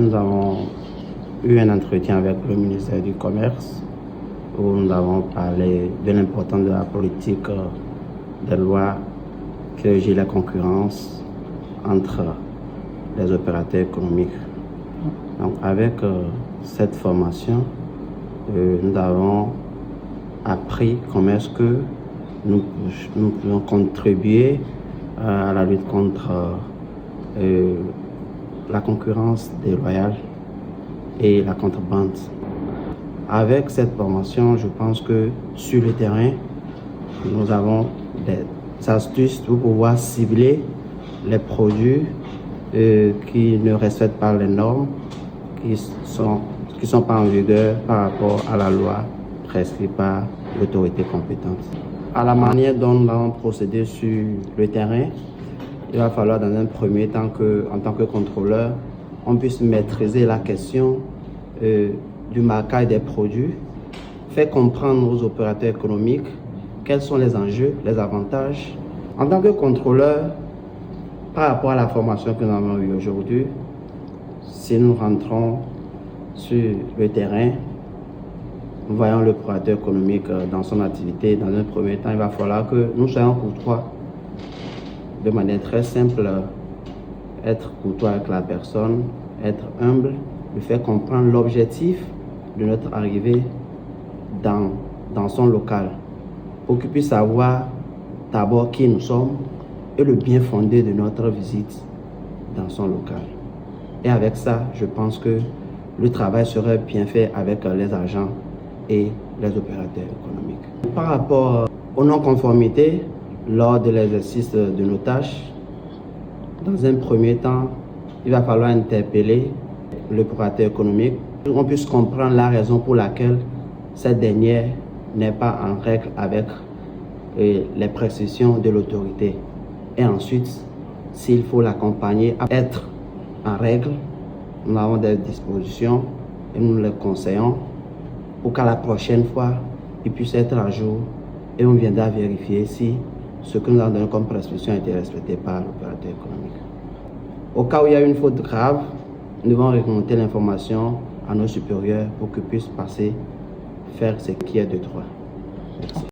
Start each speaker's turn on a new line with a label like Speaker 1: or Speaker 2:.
Speaker 1: Nous avons eu un entretien avec le ministère du Commerce où nous avons parlé de l'importance de la politique des lois qui régit la concurrence entre les opérateurs économiques. Donc, avec cette formation, nous avons appris comment est-ce que nous pouvons contribuer à la lutte contre la concurrence déloyale et la contrebande. Avec cette formation, je pense que sur le terrain, nous avons des astuces pour pouvoir cibler les produits qui ne respectent pas les normes, qui sont pas en vigueur par rapport à la loi prescrite par l'autorité compétente. À la manière dont nous allons procéder sur le terrain, il va falloir dans un premier temps qu'en tant que contrôleur, on puisse maîtriser la question du marquage des produits, faire comprendre aux opérateurs économiques quels sont les enjeux, les avantages. En tant que contrôleur, par rapport à la formation que nous avons eue aujourd'hui, si nous rentrons sur le terrain, nous voyons l'opérateur économique dans son activité, dans un premier temps, il va falloir que nous soyons courtois. De manière très simple, être courtois avec la personne, être humble, lui faire comprendre l'objectif de notre arrivée dans son local, pour qu'il puisse savoir d'abord qui nous sommes et le bien fondé de notre visite dans son local. Et avec ça, je pense que le travail serait bien fait avec les agents et les opérateurs économiques. Par rapport aux non-conformités, lors de l'exercice de nos tâches, dans un premier temps, il va falloir interpeller l'opérateur économique pour qu'on puisse comprendre la raison pour laquelle cette dernière n'est pas en règle avec les prescriptions de l'autorité. Et ensuite, s'il faut l'accompagner à être en règle, nous avons des dispositions et nous les conseillons pour qu'à la prochaine fois, il puisse être à jour et on viendra vérifier si ce que nous avons donné comme prescription a été respecté par l'opérateur économique. Au cas où il y a une faute grave, nous devons remonter l'information à nos supérieurs pour qu'ils puissent faire ce qui est de droit. Merci.